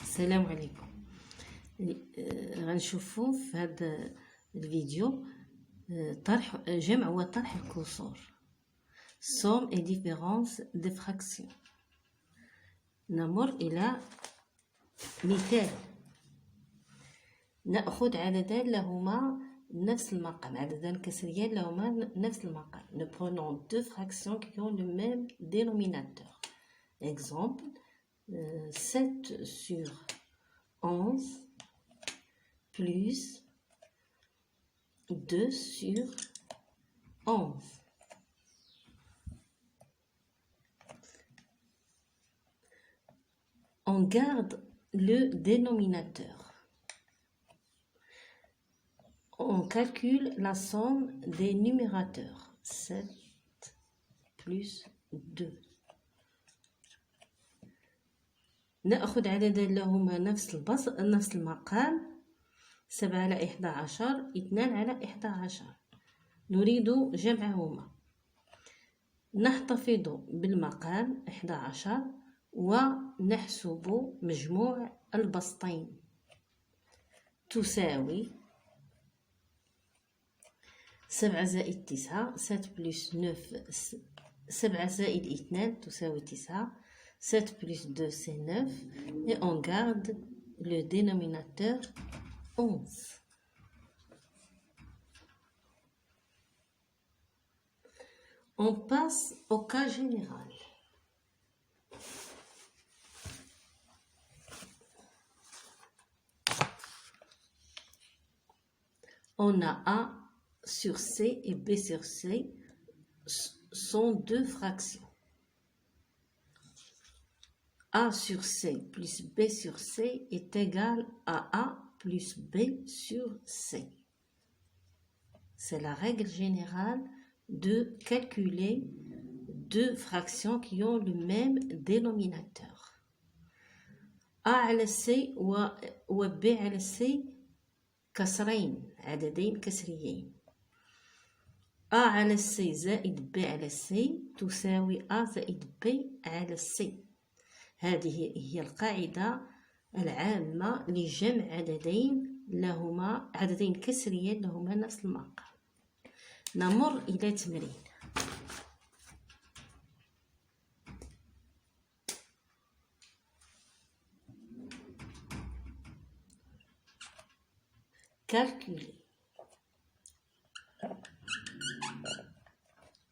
السلام عليكم. غنشوفو في هذا الفيديو طرح جمع وطرح الكسور somme et différence des fractions. نمر إلى مثال. نأخذ عددان لهما نفس المقام، عددان كسريان لهما نفس المقام. Nous prenons deux fractions qui ont le même dénominateur. Exemple, 7 sur 11 plus 2 sur 11. On garde le dénominateur. On calcule la somme des numérateurs. 7 plus 2. نأخذ عددا لهما نفس المقام. 7 على 11 2 على 11. نريد جمعهما. نحتفظ بالمقام 11 ونحسب مجموع البسطين تساوي 7 زائد 9. 7 بلس 9 7 زائد 2 تساوي 9. 7 plus 2 c'est 9 et on garde le dénominateur 11. On passe au cas général. On a A sur C et B sur C sont deux fractions. A sur C plus B sur C est égal à A plus B sur C. C'est la règle générale de calculer deux fractions qui ont le même dénominateur. A على C و B على C كسرين، عددين كسريين. A على C زائد B على C تساوي A زائد B على C. هذه هي القاعدة العامة لجمع عددين كسريين لهما نفس المقام. نمر إلى تمرين. calculer.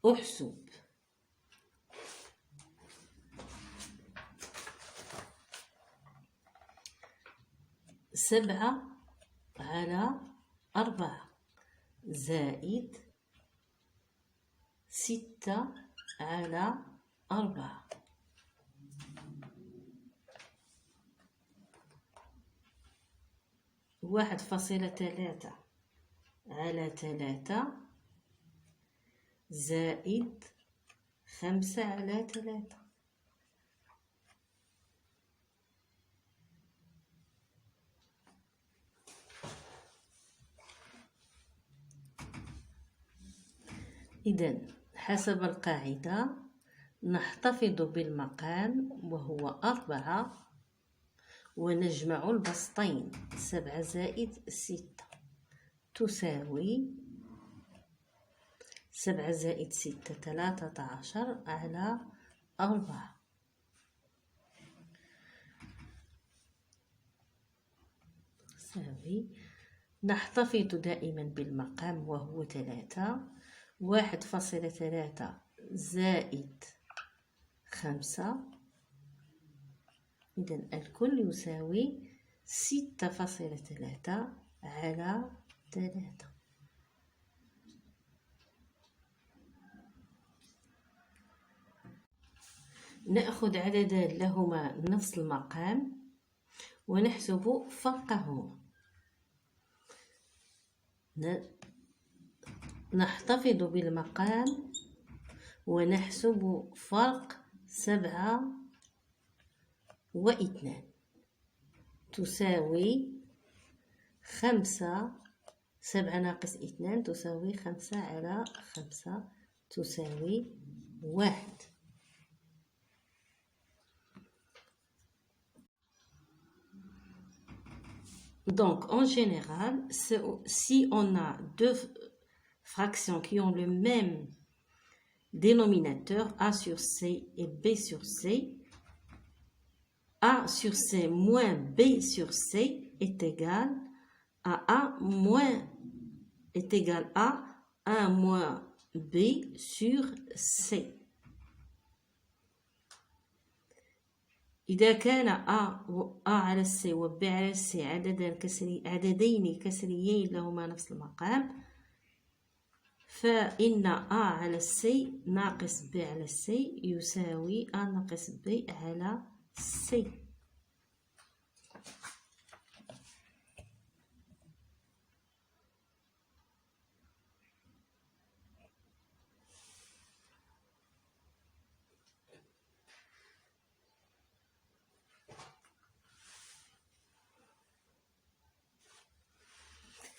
احسب. سبعة على 4 زائد 6 على 4. واحد فاصلة 3 على 3 زائد 5 على 3. إذن حسب القاعدة نحتفظ بالمقام وهو 4 ونجمع البسطين 7 زائد 6 تساوي 7 زائد 6 13 على 4. تساوي. نحتفظ دائما بالمقام وهو 3. 1.3 زائد 5. إذن الكل يساوي 6.3 على 3. نأخذ عددان لهما نفس المقام ونحسب فرقهما. نحتفظ بالمقام ونحسب فرق 7 و2 تساوي 5. 7 ناقص 2 تساوي 5 على 5 تساوي 1. Donc, en général, si on a deux fractions qui ont le même dénominateur, A sur C et B sur C, A sur C moins B sur C est égal à A moins est égal à 1 moins B sur C. إذا كان A على C و B على C عددين كسريين لهما نفس المقام، فإن A على C ناقص B على C يساوي A ناقص B على C.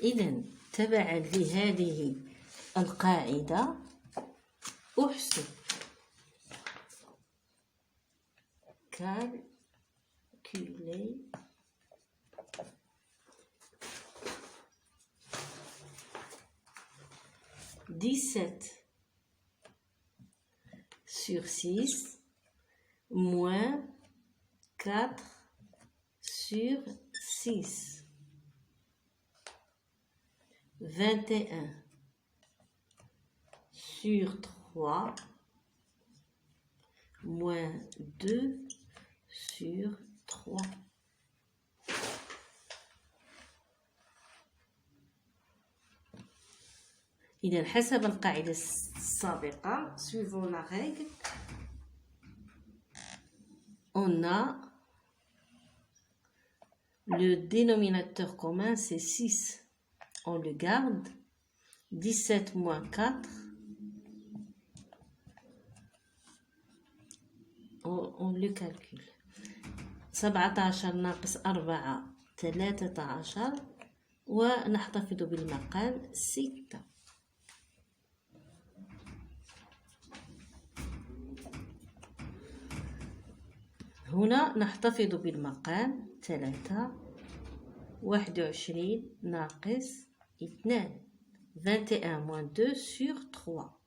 إذن تبعا لهذه القاعدة أحسب calculer sur 6 moins 4 sur 6. 21 sur 3 moins 2 sur 3. إذا حسب القاعدة السابقة suivant la règle, on a le dénominateur commun c'est 6. On le garde. 17 moins 4. On le calcule. 17 ناقص 4 13 ونحتفظ بالمقام 6. هنا نحتفظ بالمقام 3. 21 ناقص 2. 21 moins 2 sur 3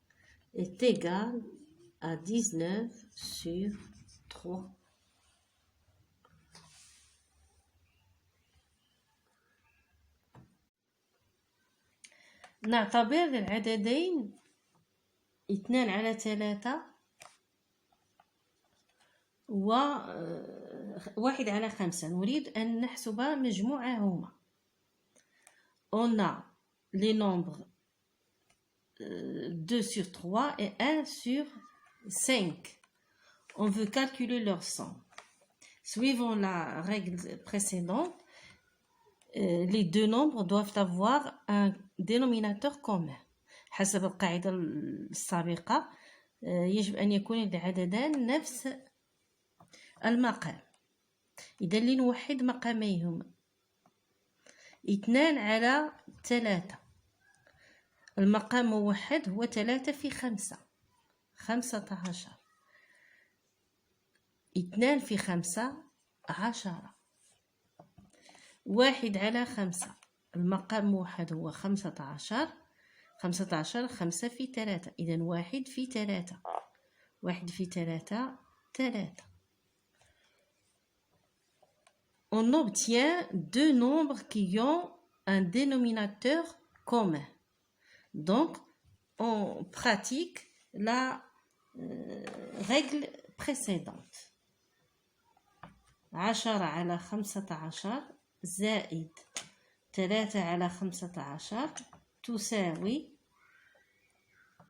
est égal à 19 sur 3. نعتبر العددين 2 على 3 و 1 على 5. نريد أن نحسب مجموعهما. On a les nombres 2 sur 3 et 1 sur 5. On veut calculer leur somme. Suivant la règle précédente, les deux nombres doivent avoir un dénominateur commun. حسب القاعدة السابقة يجب أن يكون العددان نفس المقام. إذا لنوحد مقاميهما 2 على 3. المقام موحد هو 3 في 5 15. 2 في 5 10. 1 على 5. المقام موحد هو 15. 15 5 في 3. إذن 1 في 3. 1 في 3 3. On obtient deux nombres qui ont un dénominateur commun. Donc, on pratique la règle précédente. 10 على 15 زائد 3 على 15 تساوي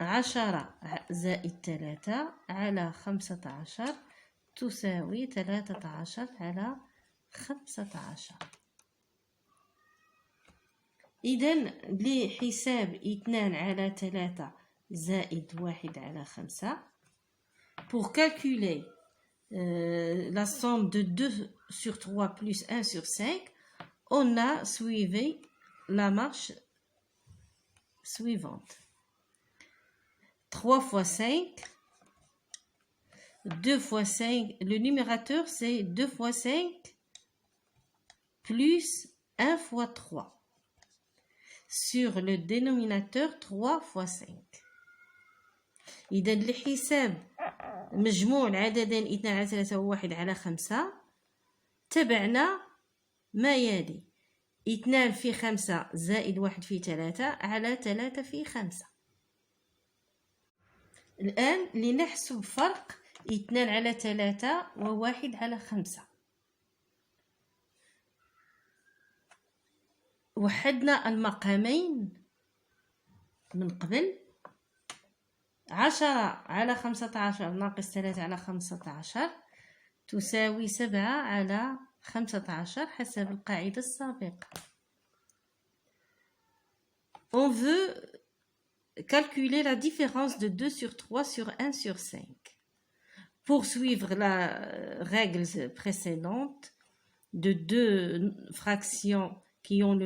10 زائد 3 على 15 تساوي 13 على 15. إذن لحساب 2 على 3 زائد 1 على 5, pour calculer la somme de 2 sur 3 plus 1 sur 5, on a suivi la marche suivante. 3 fois 5, 2 fois 5, le numérateur c'est 2 fois 5 plus 1 fois 3. Sur le dénominateur 3 fois 5. إذا لحساب مجموع العددين 2 على 3 و1 على 5 تبعنا ما يلي 2 في 5 زائد 1 في 3 على 3 في 5. الآن لنحسب فرق 2 على 3 و1 على 5. وحدنا المقامين من قبل. 10 على 15 ناقص 3 على 15 تساوي 7 على 15 حسب القاعدة السابقة. On veut calculer la différence de 2 sur 3 sur 1 sur 5. Pour suivre la règle précédente de deux fractions qui ont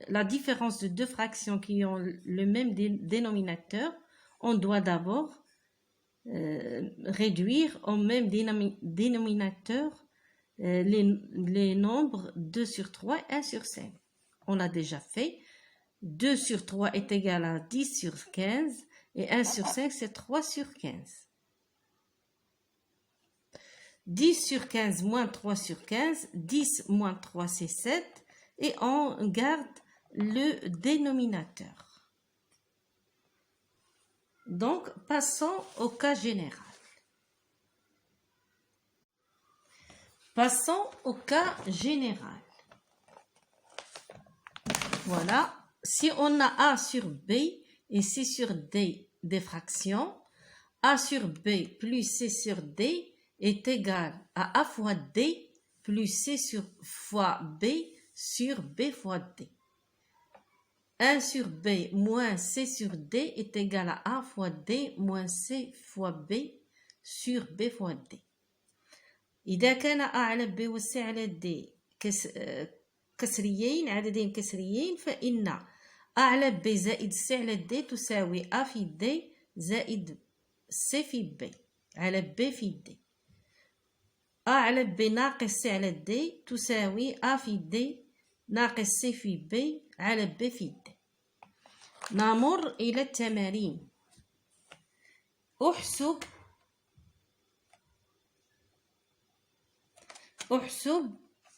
la différence de deux fractions qui ont le même dénominateur, on doit d'abord réduire au même dénominateur les nombres 2 sur 3 et 1 sur 5. On l'a déjà fait. 2 sur 3 est égal à 10 sur 15 et 1 sur 5 c'est 3 sur 15. 10 sur 15 moins 3 sur 15, 10 moins 3 c'est 7 et on garde le dénominateur. Donc, passons au cas général. Passons au cas général. Voilà. Si on a A sur B et C sur D des fractions, A sur B plus C sur D est égal à A fois D plus C fois B sur B fois D. 1 sur B moins C sur D est égal à A fois D moins C fois B sur B fois D. إذا كان A على B و C على D كسريين عددين كسريين فإن A على B زائد C على D تساوي A في D زائد C في B على B في D. A على B ناقص C على D تساوي A في D ناقص C في B على B في D. نمر إلى التمارين. أحسب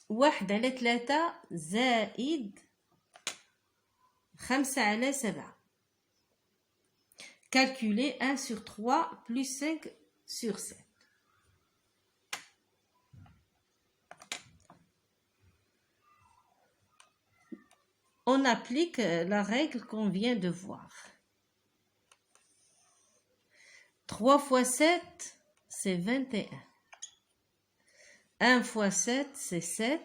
1 على 3 زائد 5 على 7. Calculer 1 sur 3 plus 5 sur 7. On applique la règle qu'on vient de voir. 3 fois 7, c'est 21. 1 fois 7, c'est 7.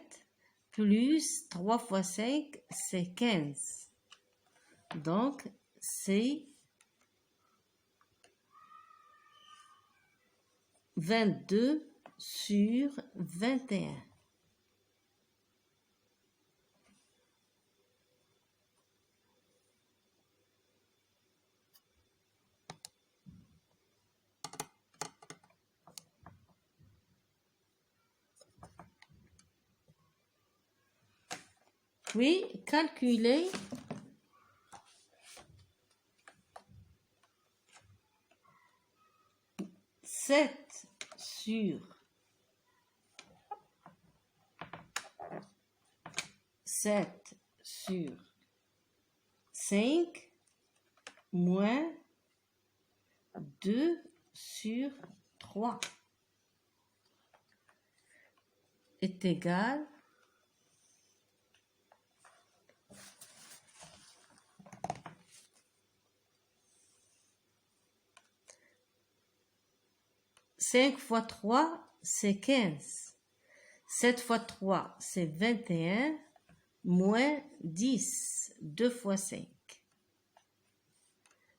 Plus 3 fois 5, c'est 15. Donc, c'est 22 sur 21. Puis, calculer sept sur 5 moins 2 sur 3 est égal à 5 fois 3, c'est 15. 7 fois 3, c'est 21, moins 10, 2 fois 5.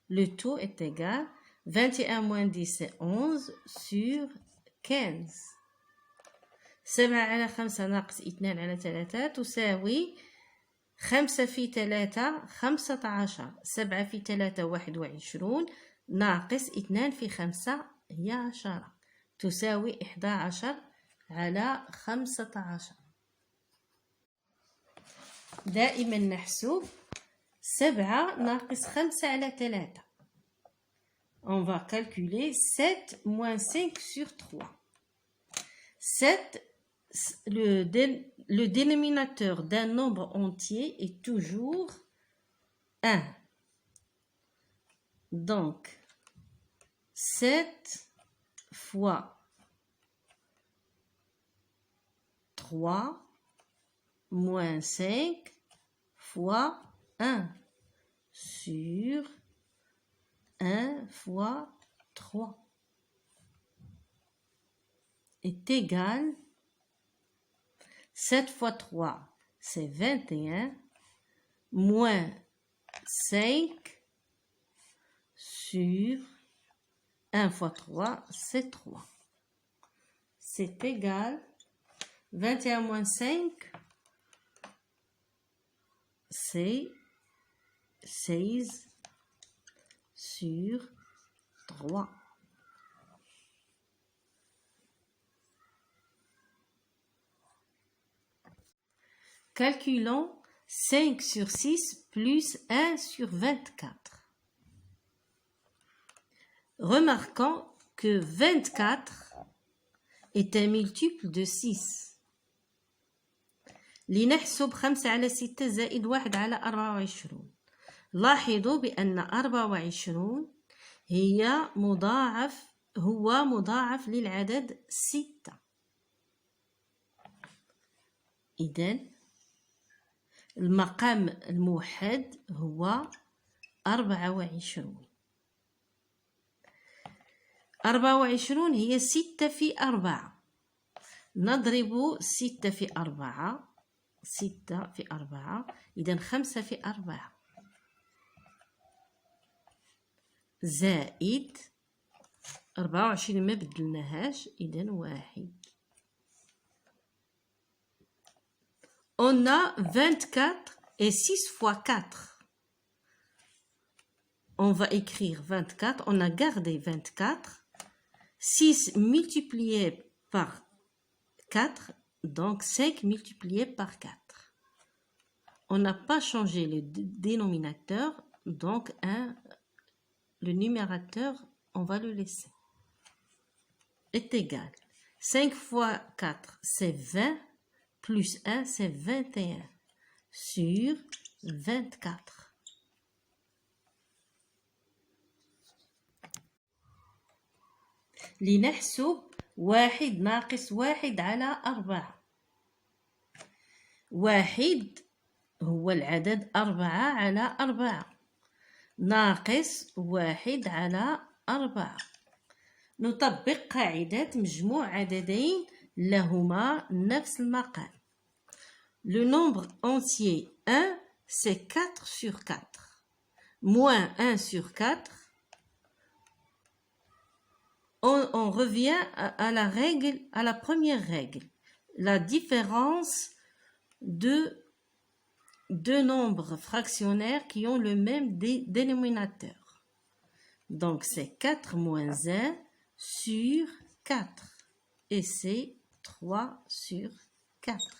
Le taux est égal, 21 moins 10, c'est 11 sur 15. 7 على 5 ناقص 2 على 3 تساوي 5 في 3 15. 7 في 3 21 ناقص 2 في 5 هي 10 تساوي 11 على 15. دائما نحسب 7 ناقص 5 على 3. On va calculer 7 moins 5 sur 3. 7, le dénominateur d'un nombre entier est toujours 1. Donc, 7 fois 3 moins 5 fois 1 sur 1 fois 3 est égal 7 fois 3, c'est 21, moins 5 sur 1 fois 3, c'est 3. C'est égal 21 moins 5, c'est 16 sur 3. Calculons 5 sur 6 plus 1 sur 24. Remarquons que 24 est un multiple de 6. لنحسب 5 على 6 زائد 1 على 24. لاحظوا بأن 24 هو مضاعف للعدد 6. إذن المقام الموحد هو 24. 24 هي 6 في 4. نضرب 6 في 4. 6 في 4 إذن 5 في 4 زائد 24 ما بدلناهاش إذن 1. On a 24 et 6 fois 4. On va écrire 24. On a gardé 24. 6 multiplié par 4. Donc 5 multiplié par 4. On n'a pas changé le dénominateur. Donc le numérateur, on va le laisser. Est égal. 5 fois 4, c'est 20. Plus 1, c'est 21 sur 24. لنحسب 1 ناقص 1 على 4. 1 هو العدد 4 على 4 ناقص 1 على 4. نطبق قاعدة مجموع عددين لهما نفس المقام. Le nombre entier 1, c'est 4 sur 4. Moins 1 sur 4. On revient à la première règle. La différence de deux nombres fractionnaires qui ont le même dénominateur. Donc, c'est 4 moins 1 sur 4. Et c'est 3 sur 4.